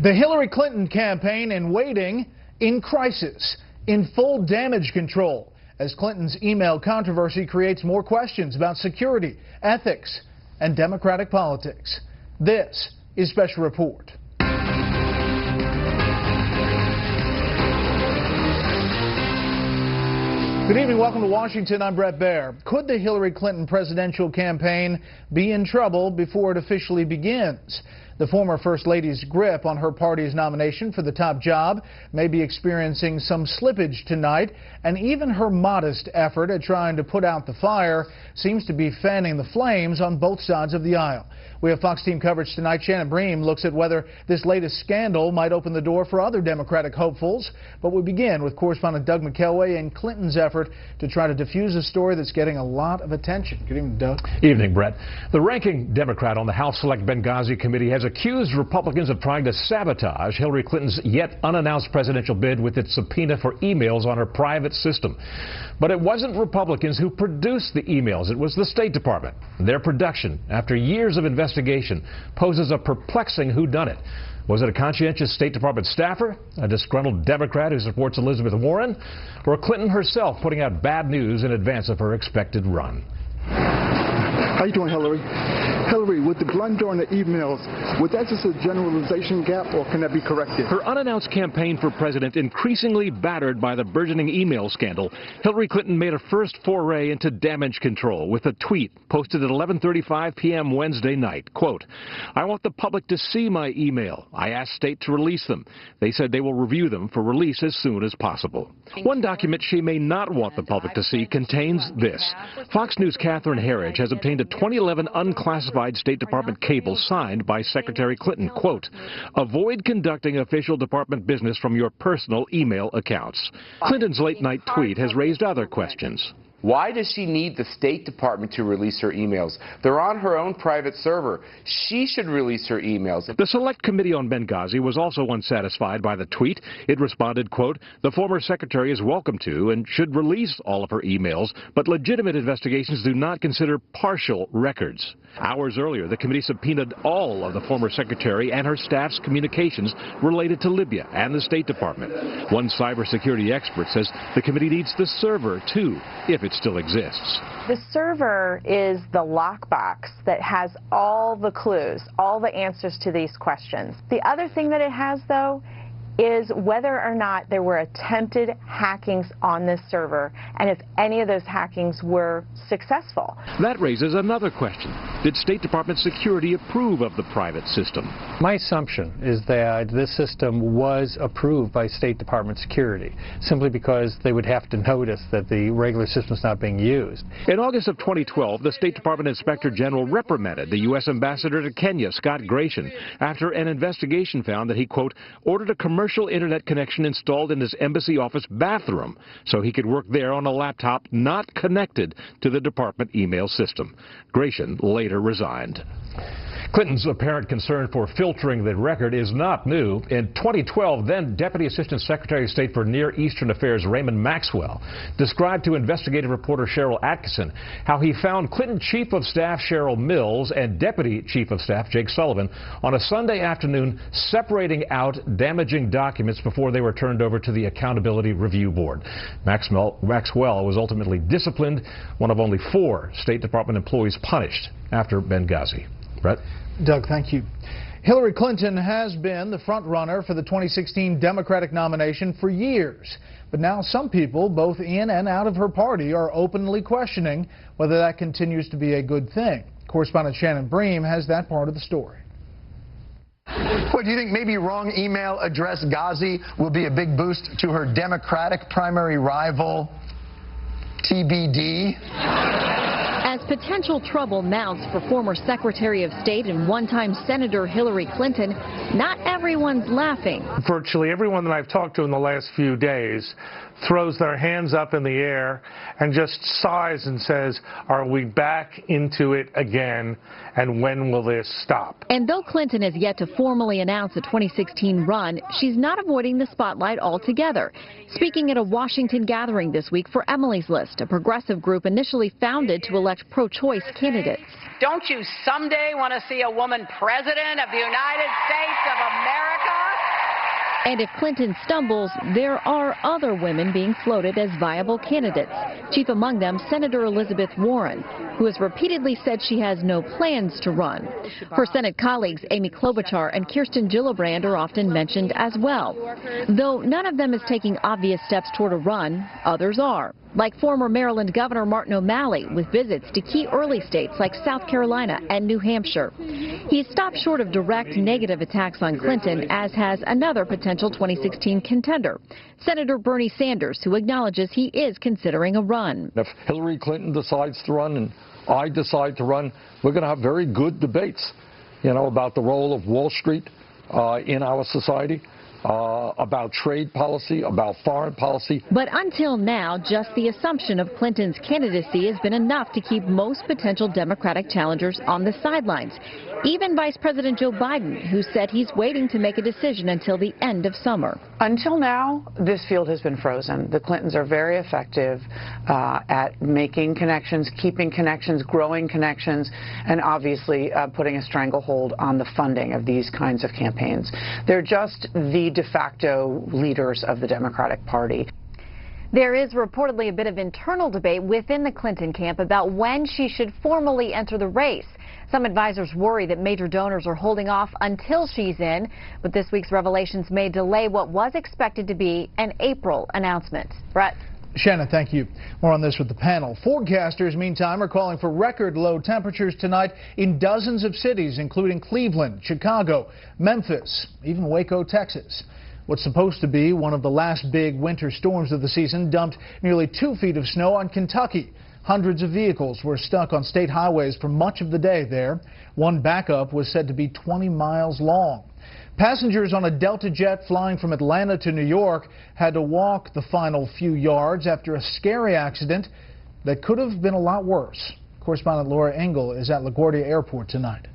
The Hillary Clinton campaign in waiting, in crisis, in full damage control, as Clinton's email controversy creates more questions about security, ethics, and Democratic politics. This is Special Report. Good evening. Welcome to Washington. I'm Brett Baer. Could the Hillary Clinton presidential campaign be in trouble before it officially begins? The former First Lady's grip on her party's nomination for the top job may be experiencing some slippage tonight, and even her modest effort at trying to put out the fire seems to be fanning the flames on both sides of the aisle. We have Fox team coverage tonight. Shannon Bream looks at whether this latest scandal might open the door for other Democratic hopefuls. But we begin with correspondent Doug McKelway and Clinton's effort to try to diffuse a story that's getting a lot of attention. Good evening, Doug. Evening, Brett. The ranking Democrat on the House Select Benghazi Committee has accused Republicans of trying to sabotage Hillary Clinton's yet unannounced presidential bid with its subpoena for emails on her private system. But it wasn't Republicans who produced the emails. It was the State Department. Their production, after years of investigation, poses a perplexing whodunit. Was it a conscientious State Department staffer, a disgruntled Democrat who supports Elizabeth Warren, or Clinton herself putting out bad news in advance of her expected run? How you doing, Hillary? Hillary, with the blunder on the emails, was that just a generalization gap, or can that be corrected? Her unannounced campaign for president increasingly battered by the burgeoning email scandal, Hillary Clinton made a first foray into damage control with a tweet posted at 11:35 p.m. Wednesday night. Quote, "I want the public to see my email. I asked State to release them. They said they will review them for release as soon as possible." One document she may not want the public to see contains this. Fox News' Catherine Herridge has obtained a 2011 unclassified State Department cable signed by Secretary Clinton. Quote, "Avoid conducting official department business from your personal email accounts." Clinton's late-night tweet has raised other questions. Why does she need the State Department to release her emails? They're on her own private server. She should release her emails. The Select Committee on Benghazi was also unsatisfied by the tweet. It responded, quote, "The former secretary is welcome to and should release all of her emails, but legitimate investigations do not consider partial records." Hours earlier, the committee subpoenaed all of the former secretary and her staff's communications related to Libya and the State Department. One cybersecurity expert says the committee needs the server, too, if it still exists. The server is the lockbox that has all the clues, all the answers to these questions. The other thing that it has, though, is whether or not there were attempted hackings on this server, and if any of those hackings were successful. That raises another question. Did State Department security approve of the private system? My assumption is that this system was approved by State Department security, simply because they would have to notice that the regular system is not being used. In August of 2012, the State Department Inspector General reprimanded the U.S. Ambassador to Kenya, Scott Gration, after an investigation found that he, quote, ordered a commercial internet connection installed in his embassy office bathroom so he could work there on a laptop not connected to the department email system. Gration later resigned. Clinton's apparent concern for filtering the record is not new. In 2012, then Deputy Assistant Secretary of State for Near Eastern Affairs Raymond Maxwell described to investigative reporter Cheryl Atkinson how he found Clinton Chief of Staff Cheryl Mills and Deputy Chief of Staff Jake Sullivan on a Sunday afternoon separating out damaging documents before they were turned over to the Accountability Review Board. Maxwell was ultimately disciplined, one of only 4 State Department employees punished after Benghazi. Brett? Doug, thank you. Hillary Clinton has been the front runner for the 2016 Democratic nomination for years. But now some people, both in and out of her party, are openly questioning whether that continues to be a good thing. Correspondent Shannon Bream has that part of the story. What, do you think maybe wrong email address Ghazi will be a big boost to her Democratic primary rival, TBD? As potential trouble mounts for former Secretary of State and one-time Senator Hillary Clinton, not everyone's laughing. Virtually everyone that I've talked to in the last few days throws their hands up in the air and just sighs and says, are we back into it again, and when will this stop? And though Clinton has yet to formally announce a 2016 run, she's not avoiding the spotlight altogether. Speaking at a Washington gathering this week for Emily's List, a progressive group initially founded to elect pro-choice candidates. Don't you someday want to see a woman president of the United States of America? And if Clinton stumbles, there are other women being floated as viable candidates. Chief among them, Senator Elizabeth Warren, who has repeatedly said she has no plans to run. Her Senate colleagues Amy Klobuchar and Kirsten Gillibrand are often mentioned as well. Though none of them is taking obvious steps toward a run, others are, like former Maryland Governor Martin O'Malley, with visits to key early states like South Carolina and New Hampshire. He's stopped short of direct negative attacks on Clinton, as has another potential 2016 contender, Senator Bernie Sanders, who acknowledges he is considering a run. If Hillary Clinton decides to run and I decide to run, we're going to have very good debates, about the role of Wall Street in our society. About trade policy, about foreign policy. But until now, just the assumption of Clinton's candidacy has been enough to keep most potential Democratic challengers on the sidelines. Even Vice President Joe Biden, who said he's waiting to make a decision until the end of summer. Until now, this field has been frozen. The Clintons are very effective at making connections, keeping connections, growing connections, and obviously putting a stranglehold on the funding of these kinds of campaigns. They're just the de facto leaders of the Democratic Party. There is reportedly a bit of internal debate within the Clinton camp about when she should formally enter the race. Some advisors worry that major donors are holding off until she's in, but this week's revelations may delay what was expected to be an April announcement. Brett. Shannon, thank you. More on this with the panel. Forecasters, meantime, are calling for record low temperatures tonight in dozens of cities, including Cleveland, Chicago, Memphis, even Waco, Texas. What's supposed to be one of the last big winter storms of the season dumped nearly 2 feet of snow on Kentucky. Hundreds of vehicles were stuck on state highways for much of the day there. One backup was said to be 20 miles long. Passengers on a Delta jet flying from Atlanta to New York had to walk the final few yards after a scary accident that could have been a lot worse. Correspondent Laura Engel is at LaGuardia Airport tonight.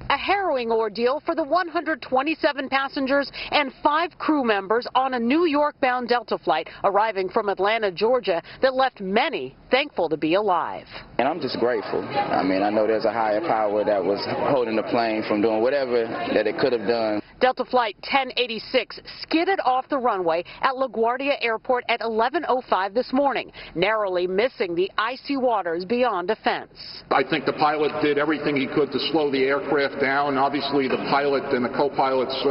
A harrowing ordeal for the 127 passengers and 5 crew members on a New York-bound Delta flight arriving from Atlanta, Georgia, that left many thankful to be alive. And I'm just grateful. I mean, I know there's a higher power that was holding the plane from doing whatever that it could have done. Delta Flight 1086 skidded off the runway at LaGuardia Airport at 11:05 this morning, narrowly missing the icy waters beyond defense. I think the pilot did everything he could to slow the aircraft down. Obviously, the pilot and the co-pilot's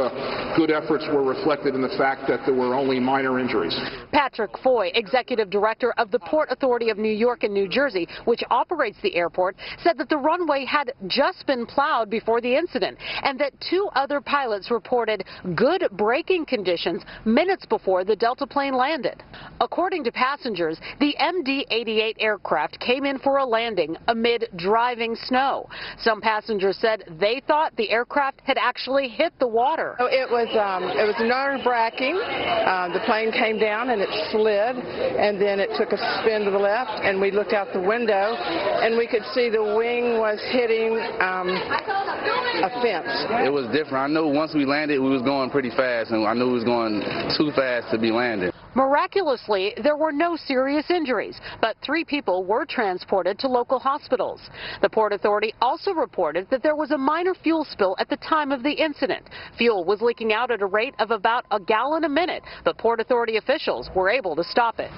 good efforts were reflected in the fact that there were only minor injuries. Patrick Foy, executive director of the Port Authority of New York and New Jersey, which operates the airport, said that the runway had just been plowed before the incident and that 2 other pilots reported good braking conditions minutes before the Delta plane landed. According to passengers, the MD-88 aircraft came in for a landing amid driving snow. Some passengers said they thought the aircraft had actually hit the water. It was nerve-wracking. The plane came down and it slid, and then it took a spin to the left, and we looked out the window and we could see the wing was hitting a fence. It was different. I knew once we landed, we was going pretty fast, and I knew we was going too fast to be landed. Miraculously, there were no serious injuries, but 3 people were transported to local hospitals. The Port Authority also reported that there was a minor fuel spill at the time of the incident. Fuel was leaking out at a rate of about a gallon a minute, but Port Authority officials were able to stop it.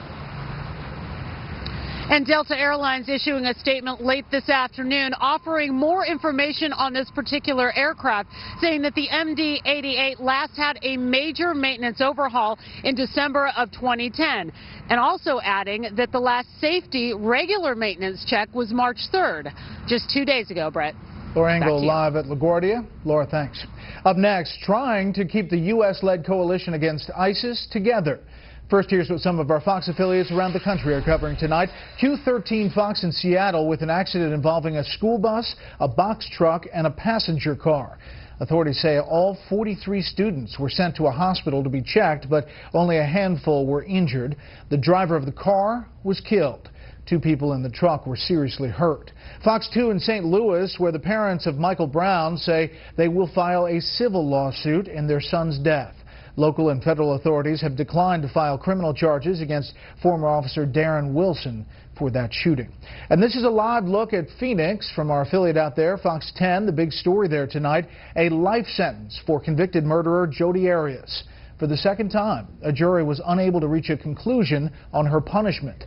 And Delta Airlines issuing a statement late this afternoon offering more information on this particular aircraft, saying that the MD-88 last had a major maintenance overhaul in December of 2010, and also adding that the last safety regular maintenance check was March 3rd, just 2 days ago. Brett. Laura Engel live at LaGuardia. Laura, thanks. Up next, trying to keep the U.S.-led coalition against ISIS together. First, here's what some of our Fox affiliates around the country are covering tonight. Q13 Fox in Seattle with an accident involving a school bus, a box truck, and a passenger car. Authorities say all 43 students were sent to a hospital to be checked, but only a handful were injured. The driver of the car was killed. 2 people in the truck were seriously hurt. Fox 2 in St. Louis, where the parents of Michael Brown say they will file a civil lawsuit in their son's death. Local and federal authorities have declined to file criminal charges against former officer Darren Wilson for that shooting. And this is a live look at Phoenix from our affiliate out there, Fox 10. The big story there tonight, a life sentence for convicted murderer Jodi Arias. For the second time, a jury was unable to reach a conclusion on her punishment.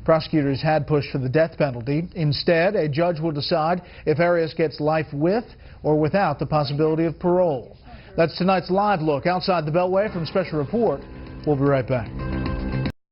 Prosecutors had pushed for the death penalty. Instead, a judge will decide if Arias gets life with or without the possibility of parole. That's tonight's live look outside the Beltway from Special Report. We'll be right back.